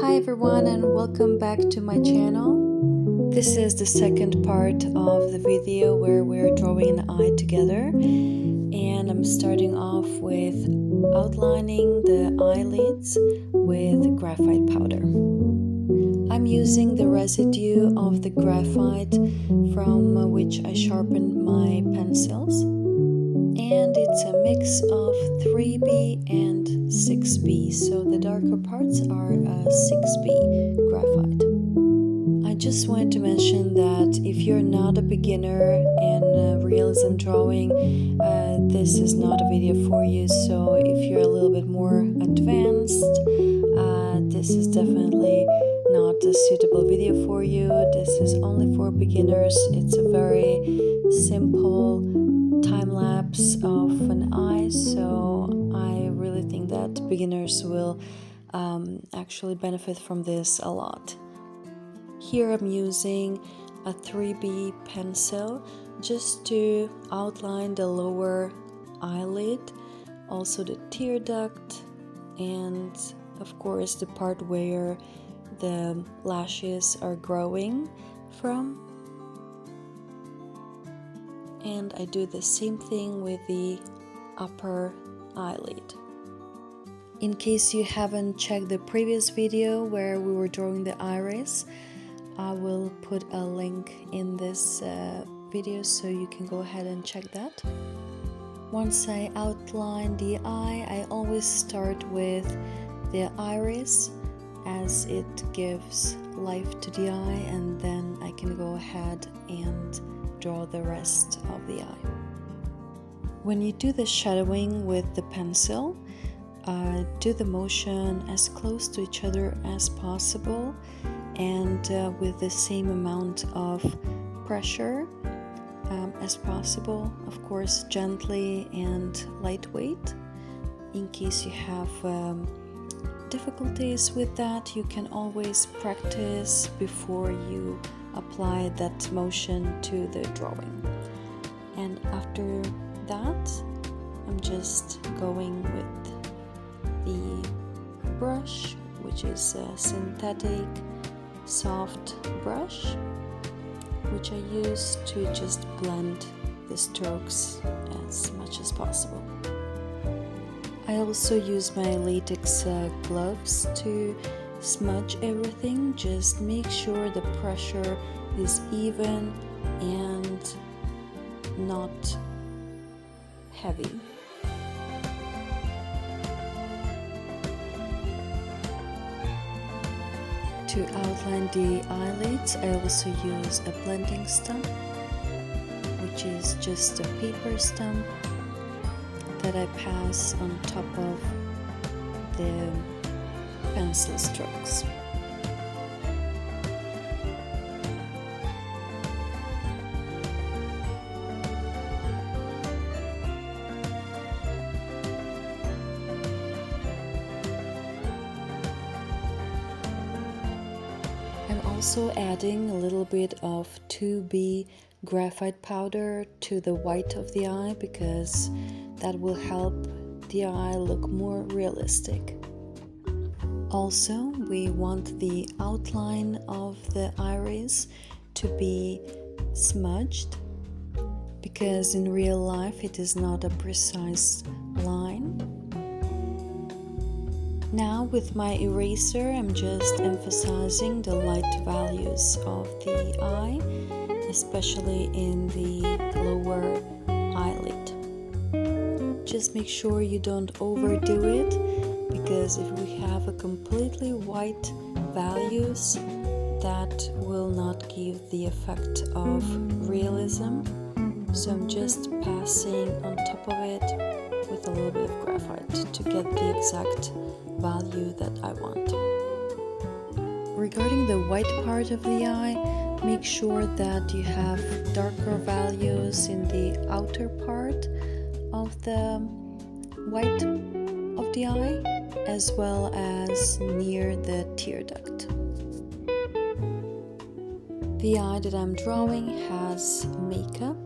Hi everyone and welcome back to my channel. This is the second part of the video where we're drawing an eye together, and I'm starting off with outlining the eyelids with graphite powder. I'm using the residue of the graphite from which I sharpened my pencils, and it's a mix of 3B and 6B, so the darker parts are 6B graphite. I just wanted to mention that if you're not a beginner in realism drawing, this is not a video for you. So if you're a little bit more advanced, this is definitely not a suitable video for you. This is only for beginners. It's a very simple time lapse of an eye, so I really think that beginners will actually benefit from this a lot. Here I'm using a 3B pencil just to outline the lower eyelid, also the tear duct, and of course the part where the lashes are growing from. And I do the same thing with the upper eyelid. In case you haven't checked the previous video where we were drawing the iris, I will put a link in this video so you can go ahead and check that. Once I outline the eye, I always start with the iris as it gives life to the eye, and then I can go ahead and draw the rest of the eye. When you do the shadowing with the pencil, do the motion as close to each other as possible and with the same amount of pressure as possible, of course gently and lightweight. In case you have difficulties with that, you can always practice before you apply that motion to the drawing. And after that, I'm just going with the brush, which is a synthetic soft brush, which I use to just blend the strokes as much as possible. I also use my latex gloves to smudge everything. Just make sure the pressure is even and not heavy. To outline the eyelids, I also use a blending stump, which is just a paper stump that I pass on top of the pencil strokes. I'm also adding a little bit of 2B graphite powder to the white of the eye because that will help the eye look more realistic. Also, we want the outline of the iris to be smudged because in real life it is not a precise line. Now with my eraser, I'm just emphasizing the light values of the eye, especially in the lower eyelid. Just make sure you don't overdo it, because if we have a completely white values, that will not give the effect of realism. So I'm just passing on top of it with a little bit of graphite to get the exact value that I want. Regarding the white part of the eye, make sure that you have darker values in the outer part of the white of the eye, as well as near the tear duct. The eye that I'm drawing has makeup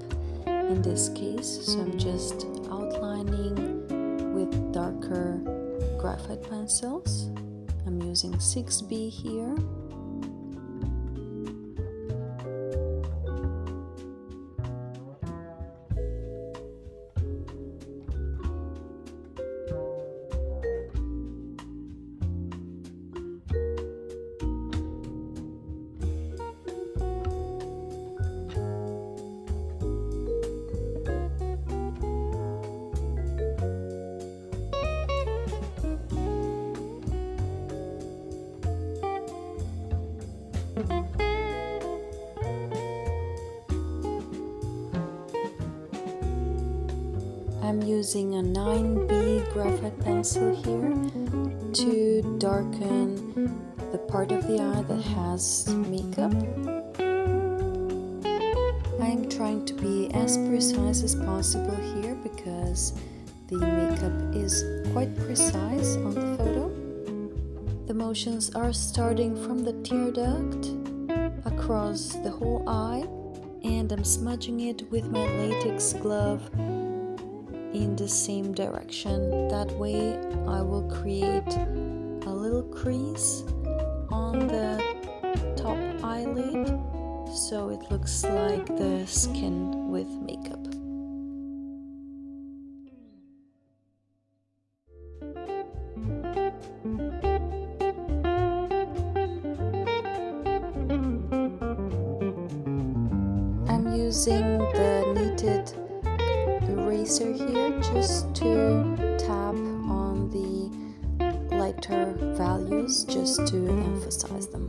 in this case, so I'm just outlining with darker graphite pencils. I'm using 6B here. I'm using a 9B graphite pencil here to darken the part of the eye that has makeup. I'm trying to be as precise as possible here because the makeup is quite precise on the photo. The motions are starting from the tear duct across the whole eye, and I'm smudging it with my latex glove in the same direction. That way I will create a little crease on the top eyelid so it looks like the skin with makeup. I'm using the kneaded eraser here just to tap on the lighter values just to emphasize them.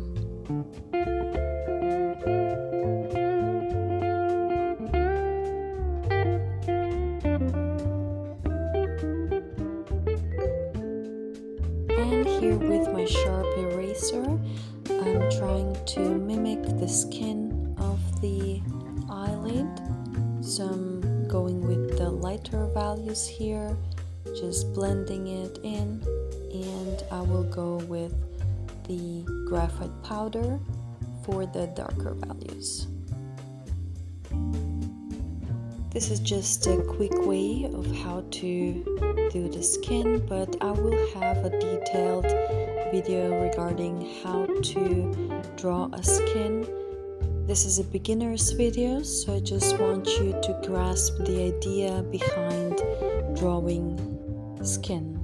And here with my sharp eraser, I'm trying to mimic the skin of the eyelid. So I'm going with the lighter values here, just blending it in, and I will go with the graphite powder for the darker values. This is just a quick way of how to do the skin, but I will have a detailed video regarding how to draw a skin. This is a beginner's video, so I just want you to grasp the idea behind drawing skin.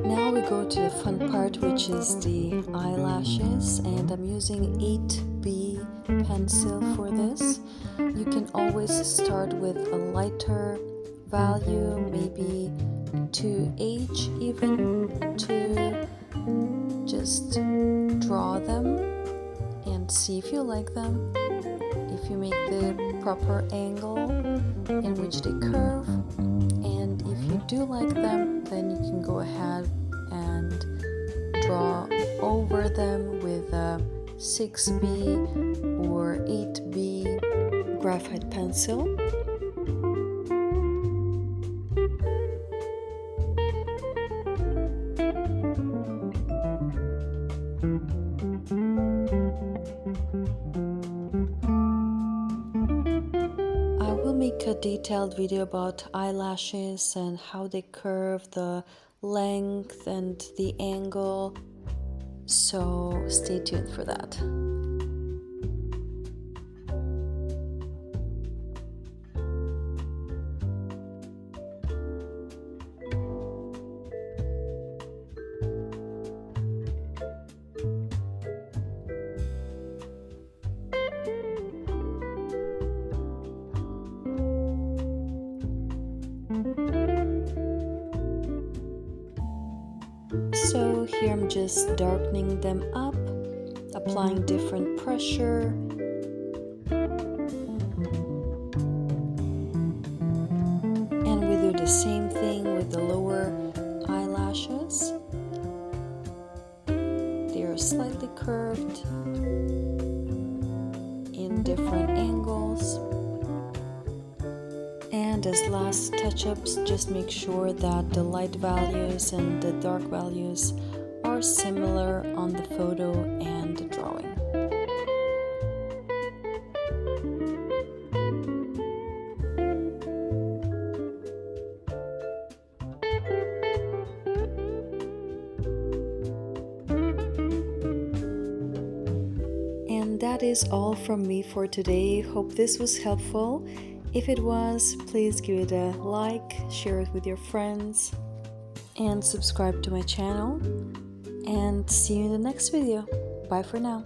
Now we go to the fun part, which is the eyelashes, and I'm using 8B pencil for this. You can always start with a lighter value, maybe 2H even, to just draw them and see if you like them, if you make the proper angle in which they curve, and if you do like them, then you can go ahead and draw over them with a 6B or 8B graphite pencil. I will make a detailed video about eyelashes and how they curve, the length and the angle, so stay tuned for that. So here I'm just darkening them up, applying different pressure. And we do the same thing with the lower eyelashes. They are slightly curved in different angles. And as last touch-ups, just make sure that the light values and the dark values are similar on the photo and the drawing. And that is all from me for today. Hope this was helpful. If it was, please give it a like, share it with your friends, and subscribe to my channel. And see you in the next video. Bye for now.